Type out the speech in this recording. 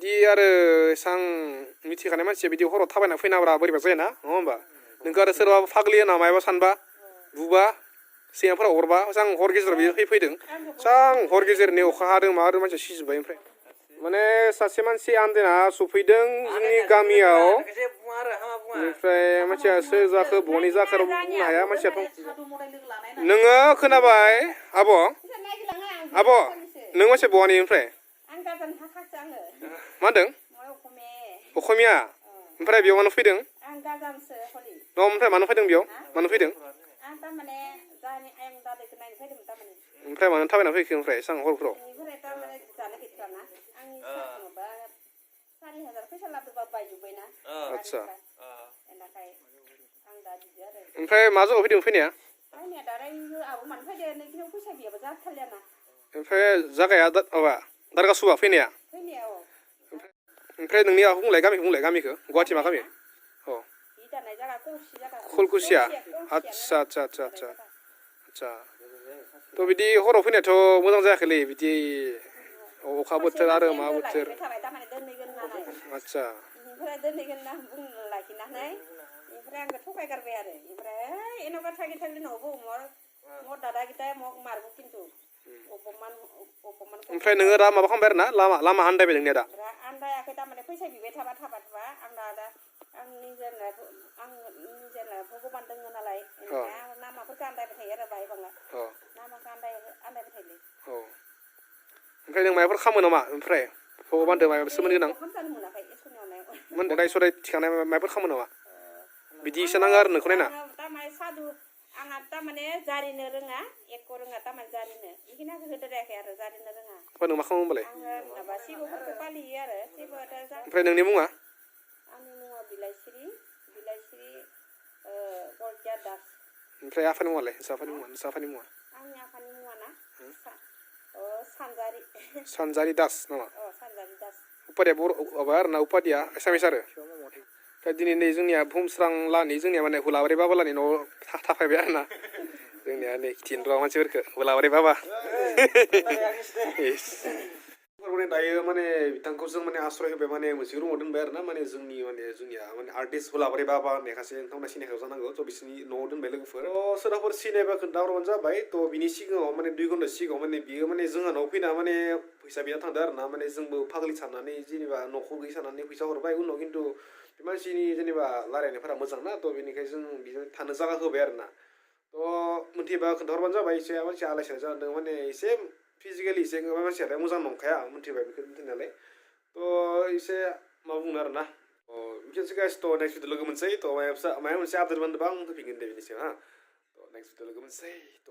बिदि आरो एसां मिथिखानाय मानसिया बिदि हराव थाबायना फैनाब्रा बोरैबा जायोना नङा होमबा नोंखौ आरो सोरबा फाग्लि होना मायबा सानबा बुबा सैमाफोरा अरबा आं हर गेजेराव बिदि फैदों आं हर गेजेरनि अखा हादों मा हादों मानसिया सिजोब्बाय ओमफ्राय माने सासे मानसि आन्दायना सफैदों जोंनि गामियाव ओमफ्राय मानसिया सोर जाखो बनि जाखो बुंनो हाया मानसियाथ' नोङो खोनाबाय आब' नों मानसिया बहानि ओमफ्राय मा होनदों अखमिया ओमफ्राय बेयाव मानो फैदों ओमफ्राय मानो फैदों बेयाव मानो फैदों ओमफ्राय मानो थाबायना फैखो ओमफ्राय एसां हरफोराव आदसा ओमफ्राय मा जायगायाव फैदों फैनाया ओमफ्राय जागाया माबा दारगासुआ फैनाया ओमफ्राय नोंनि माबाखौ बुंलाय गामिखौ बुंलाय गामिखौ गुवाहाटि मा गामि अ खलकुसिया आदसा आदसा आदसा आदसा आदसा थ' बिदि हराव फैनायाथ' मोजां जायाखैलै बिदि अखा बोथोर आरो मा बोथोर आदसा ओमफ्राय नोङो दा माबा खालामबाय आरो ना लामा आन्दायबाय नोंनिया दा आन्दायाखै थारमाने फैसा बिबाय थाबा आं दा आं निजेनो भगबान दङ नालाय नामाफोरखौ आन्दायबाय थायो आरो बाहाय बांला नामाखौ आन्दायबाय थायोलै ओमफ्राय नों माबाफोर खामो नामा ओमफ्राय भगबानजों माबाफोर सोमोन्दो गोनां मोनदाय सदाय थिखांनाय माबाफोर खामो नामा बिदि इसा नाङो आरो नोंखौ नायना आंहा तारमाने जारिनो रोङा एक रोङा तारमाने जारिनो बेखिनिखौ होद्रायाखै आरो जारिनो रोङा नों मा खालामो होमबालाय आङो माबा शिबफोरखौ फालियो आरो ओमफ्राय नोंनि मुङा आंनि मुङा बिलाइस्रि गरजिया दास ओमफ्राय आफानि मुङालाय आफानि मुङा आंनि आफानि मुङा ना सानजारि दास नामा सानजारि दास उपाधिया बर' माबा आरोना उपाधिया एसामिस आरो ओमफ्राय दिनै नै जोंनिया बुहुमस्रां लानि जोंनिया माने हुलाबारि बाबालानि न'आव थाफायबाय आरोना जोंनिया नै खिथिनो र' मानसिफोरखौ हुलाबारि बाबा दायो माने बिथांखौ जों माने आश्रय होबाय माने मोनसे रुमाव दोनबाय आरो ना माने जोंनिया माने आर्टिस्ट हुलाबारि बाबा होननाय खासे नोंथांमोना सिनायखायो जानांगौ थ' बिसोरनि न'आव दोनबाय लोगोफोर सोरबाफोर सिनायबा खोन्थाहरबानो जाबाय थ' बिनि सिगाङाव माने 2 घन्टा सिगाङाव माने बियो माने जोंहानाव फैना माने फैसा बिना थांदों आरो ना माने जोंबो फाग्लि साननानै जेनेबा न'खर गैयै साननानै फैसा हरबाय उनाव खिन्थु बे मानसिनि जेनेबा रायलायनायफोरा मोजां ना थ' बेनिखायनो जों बिजों थानो जागा होबाय आरो ना थ' मोनथिबा खोन्थाहरबानो जाबाय एसे मानसिया आलाय सिलाय जादों माने एसे फिजिकेलि एसे मानसियालाय मोजां नंखाया मोनथिबाय बेखौ मिथिनायालाय थ' एसे मा बुंनो आरो ना बिदिनोसै गाइस थ' नेक्स्ट भिडिअ लोगो मोनसै थ' माबा मोनसे आपडेट मोनदोंबा आं होफिनगोन दे बिनि सायाव हा थ' नेक्स्ट भिडिअ लोगो मोनसै थ'